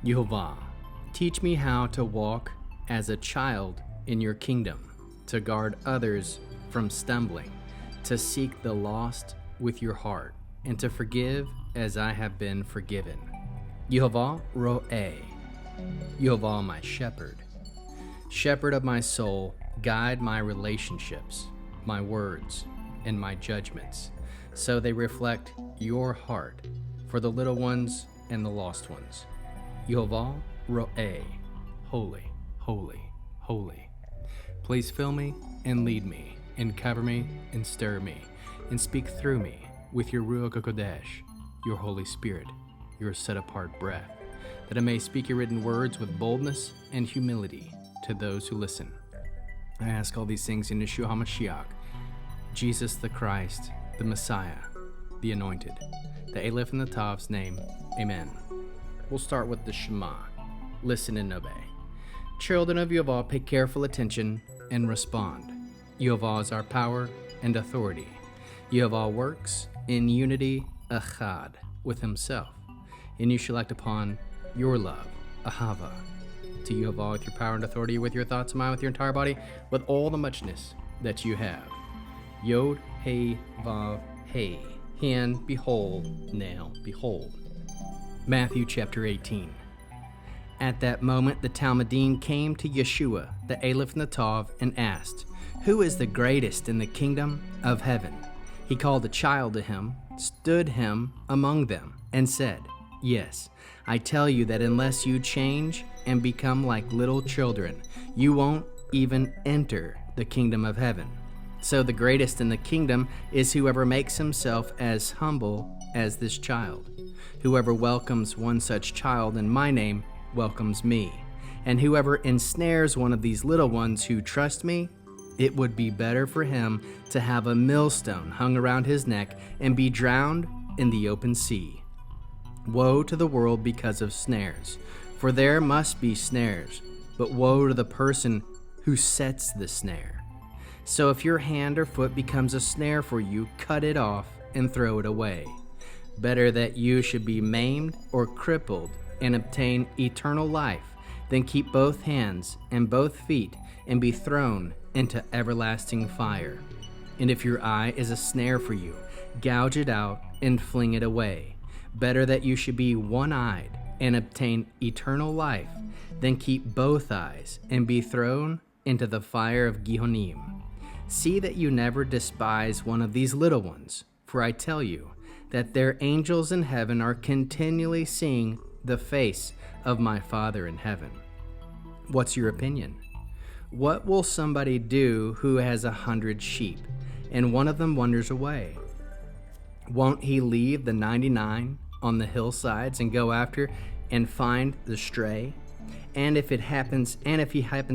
Yehovah, teach me how to walk as a child in your kingdom, to guard others from stumbling, to seek the lost with your heart, and to forgive as I have been forgiven. Yehovah Ro, Yehovah My Shepherd. Shepherd of my soul, guide my relationships, my words, and my judgments, so they reflect your heart for the little ones and the lost ones. Yehovah Ro, holy, holy, holy. Please fill me and lead me, and cover me and stir me, and speak through me with your Ruach HaKodesh, your Holy Spirit, your set-apart breath, that I may speak your written words with boldness and humility to those who listen. I ask all these things in Yeshua HaMashiach, Jesus the Christ, the Messiah, the Anointed, the Aleph and the Tav's name. Amen. We'll start with the Shema. Listen and obey. Children of Yehovah, pay careful attention and respond. Yehovah is our power and authority. Yehovah works in unity, echad, with himself. And you shall act upon your love, Ah-na-VAH, to Yehovah with your power and authority, with your thoughts and mind, with your entire body, with all the muchness that you have. Yeh-ho-VAH, hand, behold, now, behold. Matthew chapter 18. At that moment, the Talmudim came to Yeshua, the Aleph and the Tav, and asked, "Who is the greatest in the kingdom of heaven?" He called a child to him, stood him among them, and said, "Yes, I tell you that unless you change and become like little children, you won't even enter the kingdom of heaven. So the greatest in the kingdom is whoever makes himself as humble as this child. Whoever welcomes one such child in my name welcomes me. And whoever ensnares one of these little ones who trust me, it would be better for him to have a millstone hung around his neck and be drowned in the open sea. Woe to the world because of snares, for there must be snares, but woe to the person who sets the snare. So if your hand or foot becomes a snare for you, cut it off and throw it away. Better that you should be maimed or crippled and obtain eternal life than keep both hands and both feet and be thrown into everlasting fire. And if your eye is a snare for you, gouge it out and fling it away. Better that you should be one-eyed and obtain eternal life than keep both eyes and be thrown into the fire of Gehonim. See that you never despise one of these little ones, for I tell you that their angels in heaven are continually seeing the face of my Father in heaven. What's your opinion? What will somebody do who has 100 sheep, and one of them wanders away? Won't he leave the 99 on the hillsides and go after and find the stray? And if he happens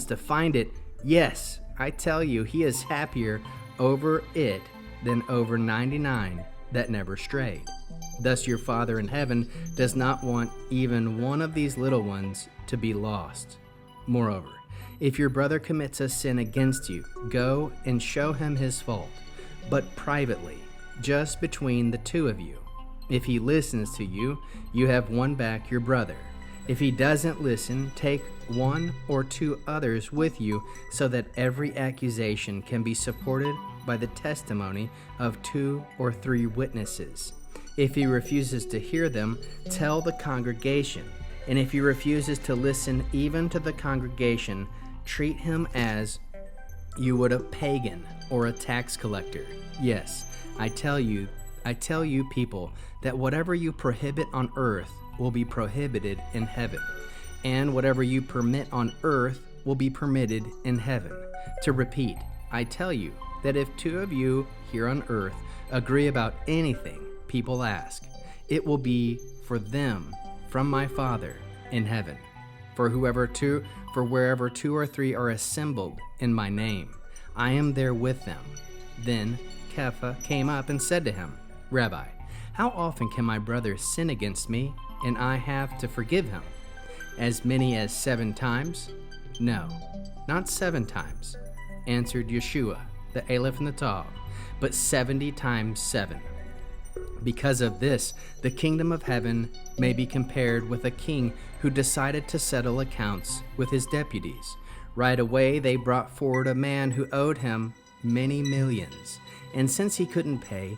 to find it, yes, I tell you, he is happier over it than over 99 that never strayed. Thus your Father in heaven does not want even one of these little ones to be lost. Moreover, if your brother commits a sin against you, go and show him his fault, but privately, just between the two of you. If he listens to you, you have won back your brother. If he doesn't listen, take one or two others with you, so that every accusation can be supported by the testimony of 2 or 3 witnesses. If he refuses to hear them, tell the congregation. And if he refuses to listen even to the congregation, treat him as you would a pagan or a tax collector. Yes, I tell you people, that whatever you prohibit on earth will be prohibited in heaven, and whatever you permit on earth will be permitted in heaven. To repeat, I tell you that if 2 of you here on earth agree about anything people ask, it will be for them from my Father in heaven. For wherever 2 or 3 are assembled in my name, I am there with them. Then Kepha came up and said to him, Rabbi, how often can my brother sin against me and I have to forgive him? As many as 7 times? No, not 7 times, answered Yeshua, the Aleph and the Tav, but 70 times 7. Because of this, the kingdom of heaven may be compared with a king who decided to settle accounts with his deputies. Right away, they brought forward a man who owed him many millions. And since he couldn't pay,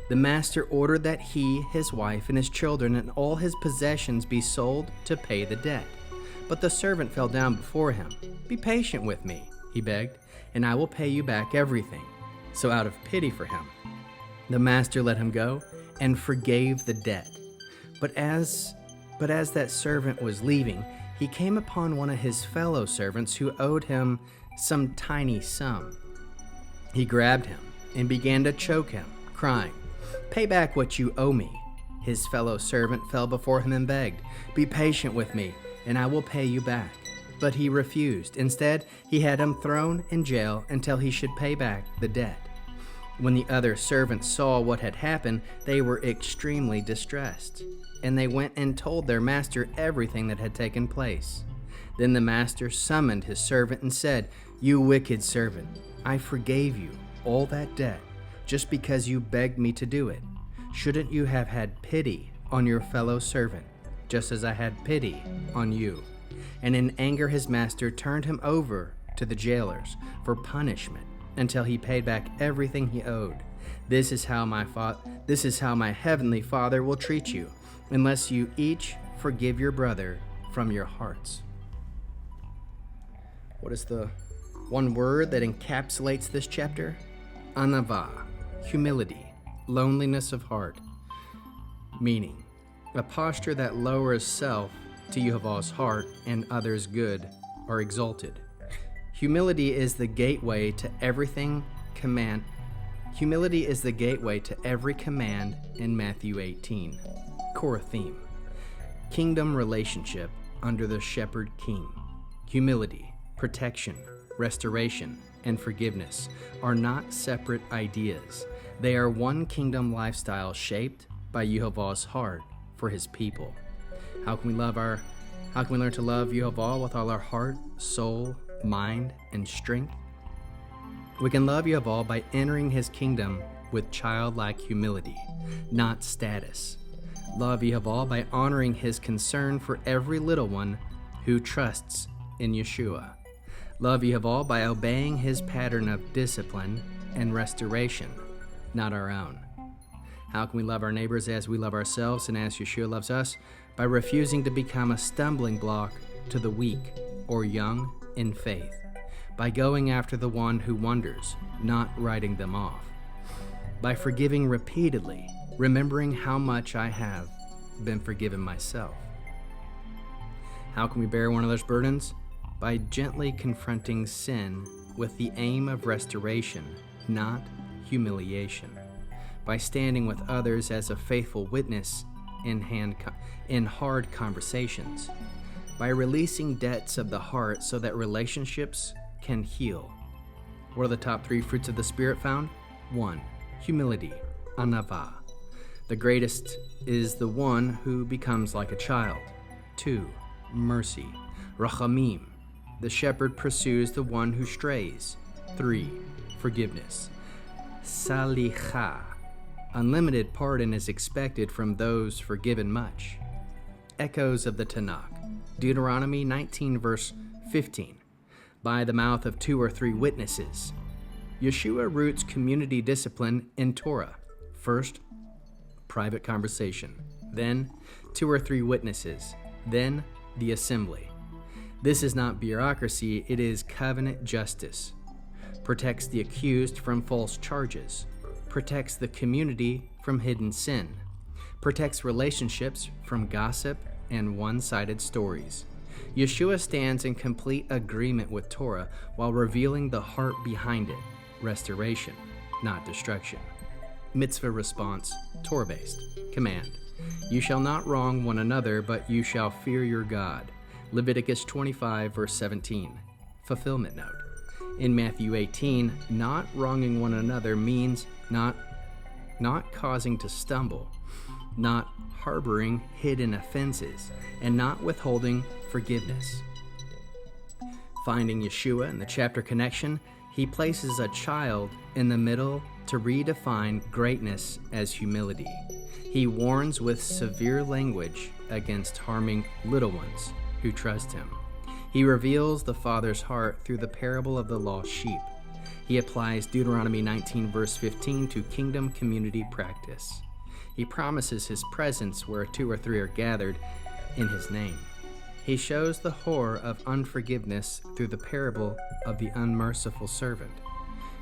the master ordered that he, his wife, and his children, and all his possessions be sold to pay the debt. But the servant fell down before him. "Be patient with me," he begged, "and I will pay you back everything." So out of pity for him, the master let him go and forgave the debt. But as that servant was leaving, he came upon one of his fellow servants who owed him some tiny sum. He grabbed him and began to choke him, crying, "Pay back what you owe me." His fellow servant fell before him and begged, "Be patient with me, and I will pay you back." But he refused. Instead, he had him thrown in jail until he should pay back the debt. When the other servants saw what had happened, they were extremely distressed, and they went and told their master everything that had taken place. Then the master summoned his servant and said, "You wicked servant, I forgave you all that debt just because you begged me to do it. Shouldn't you have had pity on your fellow servant, just as I had pity on you?" And in anger his master turned him over to the jailers for punishment until he paid back everything he owed. This is how my heavenly Father will treat you, unless you each forgive your brother from your hearts. What is the one word that encapsulates this chapter? Ah-na-VAH, humility, loneliness of heart. Meaning, a posture that lowers self to Yehovah's heart and others' good are exalted. Humility is the gateway to every command in Matthew 18. Core theme: kingdom relationship under the shepherd king. Humility, protection, restoration, and forgiveness are not separate ideas. They are one kingdom lifestyle shaped by Yehovah's heart for his people. How can we learn to love Yehovah with all our heart, soul, mind, and strength? We can love Yehovah by entering his kingdom with childlike humility, not status. Love Yehovah by honoring his concern for every little one who trusts in Yeshua. Love Yehovah by obeying his pattern of discipline and restoration, not our own. How can we love our neighbors as we love ourselves and as Yeshua loves us? By refusing to become a stumbling block to the weak or young in faith. By going after the one who wanders, not writing them off. By forgiving repeatedly, remembering how much I have been forgiven myself. How can we bear one another's burdens? By gently confronting sin with the aim of restoration, not humiliation. By standing with others as a faithful witness in hard conversations. By releasing debts of the heart so that relationships can heal. What are the top 3 fruits of the Spirit found? 1. Humility, Anavah. The greatest is the one who becomes like a child. 2. Mercy, Rachamim. The shepherd pursues the one who strays. 3. Forgiveness, Salicha. Unlimited pardon is expected from those forgiven much. Echoes of the Tanakh. Deuteronomy 19 verse 15. By the mouth of 2 or 3 witnesses. Yeshua roots community discipline in Torah. First, private conversation. Then, 2 or 3 witnesses. Then, the assembly. This is not bureaucracy, it is covenant justice. Protects the accused from false charges. Protects the community from hidden sin. Protects relationships from gossip and one-sided stories. Yeshua stands in complete agreement with Torah while revealing the heart behind it, restoration, not destruction. Mitzvah response, Torah-Based. Command: you shall not wrong one another, but you shall fear your God. Leviticus 25 verse 17. Fulfillment note. In Matthew 18, not wronging one another means not causing to stumble, not harboring hidden offenses, and not withholding forgiveness. Finding Yeshua in the chapter connection, he places a child in the middle to redefine greatness as humility. He warns with severe language against harming little ones who trust him. He reveals the Father's heart through the parable of the lost sheep. He applies Deuteronomy 19 verse 15 to kingdom community practice. He promises his presence where 2 or 3 are gathered in his name. He shows the horror of unforgiveness through the parable of the unmerciful servant.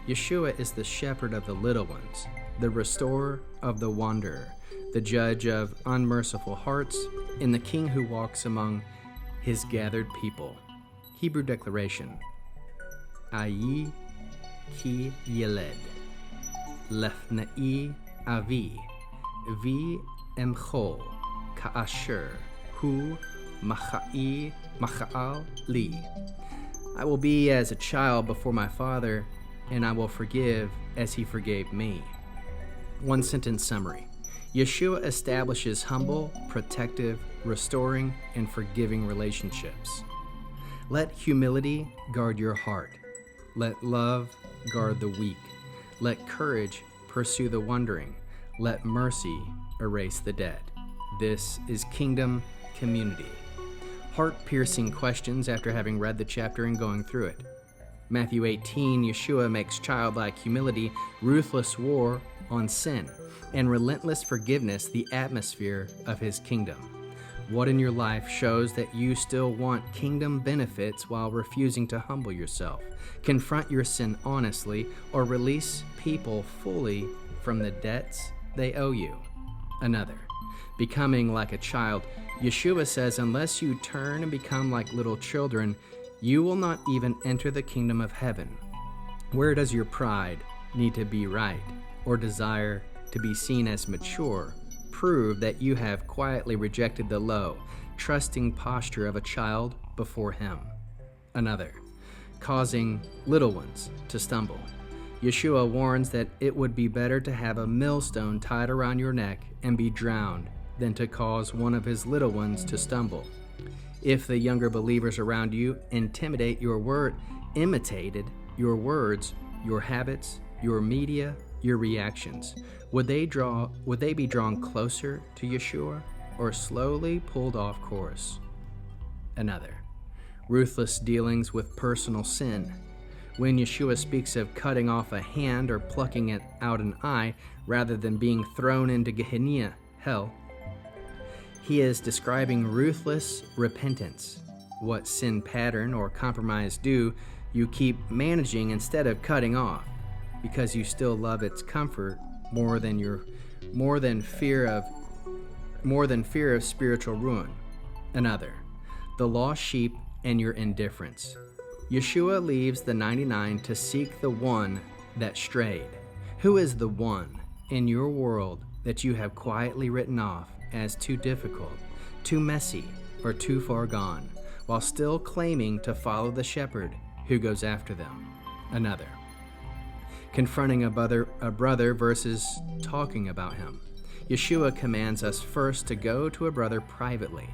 Yeshua is the shepherd of the little ones, the restorer of the wanderer, the judge of unmerciful hearts, and the king who walks among his gathered people. Hebrew declaration. Ayi ki yeled, lefnei avi, vi emchol, ka'asher, hu macha'al li. I will be as a child before my father, and I will forgive as he forgave me. One sentence summary. Yeshua establishes humble, protective, restoring, and forgiving relationships. Let humility guard your heart. Let love guard the weak. Let courage pursue the wandering. Let mercy erase the dead. This is kingdom community. Heart-piercing questions after having read the chapter and going through it. Matthew 18, Yeshua makes childlike humility, ruthless war on sin, and relentless forgiveness the atmosphere of his kingdom. What in your life shows that you still want kingdom benefits while refusing to humble yourself, confront your sin honestly, or release people fully from the debts they owe you? Another. Becoming like a child. Yeshua says, unless you turn and become like little children, you will not even enter the kingdom of heaven. Where does your pride need to be right, or desire to be seen as mature? Prove that you have quietly rejected the low, trusting posture of a child before him. Another. Causing little ones to stumble. Yeshua warns that it would be better to have a millstone tied around your neck and be drowned than to cause one of his little ones to stumble. If the younger believers around you imitated your words, your habits, your media, your reactions, would they be drawn closer to Yeshua or slowly pulled off course? Another. Ruthless dealings with personal sin. When Yeshua speaks of cutting off a hand or plucking out an eye rather than being thrown into Gehenna, hell, he is describing ruthless repentance. What sin pattern or compromise do you keep managing instead of cutting off because you still love its comfort more than fear of spiritual ruin? Another. The lost sheep and your indifference. Yeshua leaves the 99 to seek the one that strayed. Who is the one in your world that you have quietly written off as too difficult, too messy, or too far gone, while still claiming to follow the shepherd who goes after them? Another. Confronting a brother versus talking about him. Yeshua commands us first to go to a brother privately.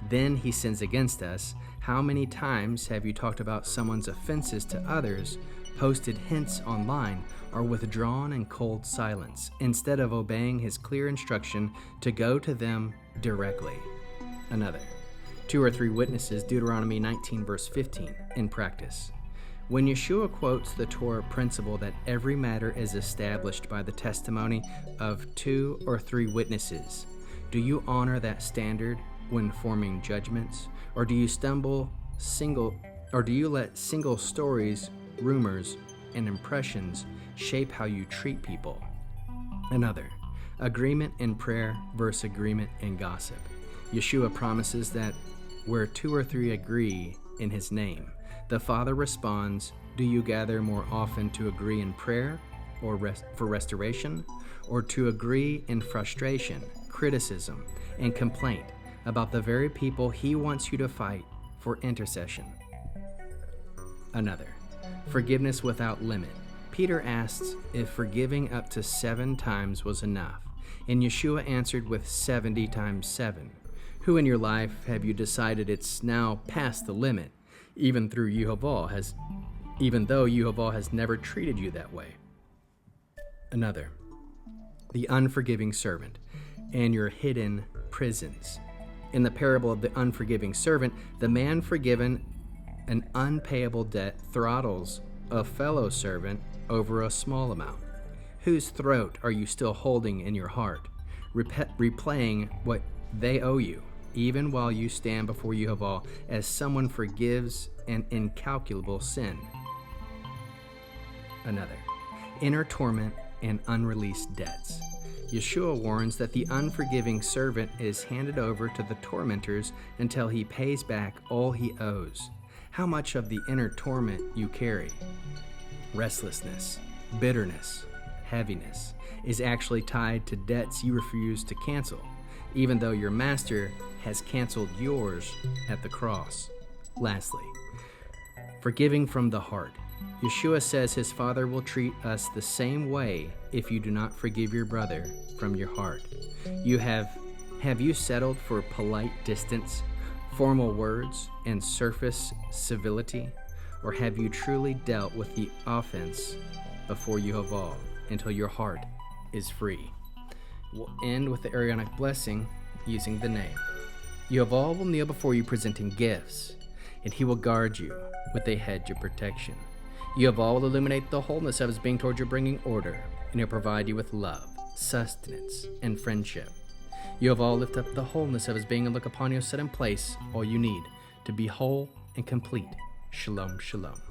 Then he sins against us. How many times have you talked about someone's offenses to others, posted hints online, or withdrawn in cold silence, instead of obeying his clear instruction to go to them directly? Another. 2 or 3 witnesses, Deuteronomy 19 verse 15, in practice. When Yeshua quotes the Torah principle that every matter is established by the testimony of 2 or 3 witnesses, do you honor that standard when forming judgments, or do you let single stories, rumors, and impressions shape how you treat people? Another. Agreement in prayer versus agreement in gossip. Yeshua promises that where 2 or 3 agree in his name, the Father responds. Do you gather more often to agree in prayer or for restoration, or to agree in frustration, criticism, and complaint about the very people he wants you to fight for intercession? Another. Forgiveness without limit. Peter asks if forgiving up to 7 times was enough, and Yeshua answered with 70 times 7. Who in your life have you decided it's now past the limit, even though Yehovah has never treated you that way? Another, the unforgiving servant, and your hidden prisons. In the parable of the unforgiving servant, the man forgiven an unpayable debt throttles a fellow servant over a small amount. Whose throat are you still holding in your heart, replaying what they owe you, even while you stand before Yehovah as someone forgives an incalculable sin? Another, inner torment and unreleased debts. Yeshua warns that the unforgiving servant is handed over to the tormentors until he pays back all he owes. How much of the inner torment you carry, restlessness, bitterness, heaviness, is actually tied to debts you refuse to cancel, even though your master has canceled yours at the cross. Lastly, forgiving from the heart. Yeshua says his Father will treat us the same way if you do not forgive your brother from your heart. Have you settled for polite distance, formal words, and surface civility? Or have you truly dealt with the offense before Yehovah until your heart is free? We'll end with the Aaronic blessing using the name. Yehovah will kneel before you presenting gifts, and he will guard you with a hedge of protection. Yehovah will illuminate the wholeness of his being towards your bringing order, and he'll provide you with love, sustenance, and friendship. Yehovah will lift up the wholeness of his being and look upon you, set in place all you need to be whole and complete. Shalom, shalom.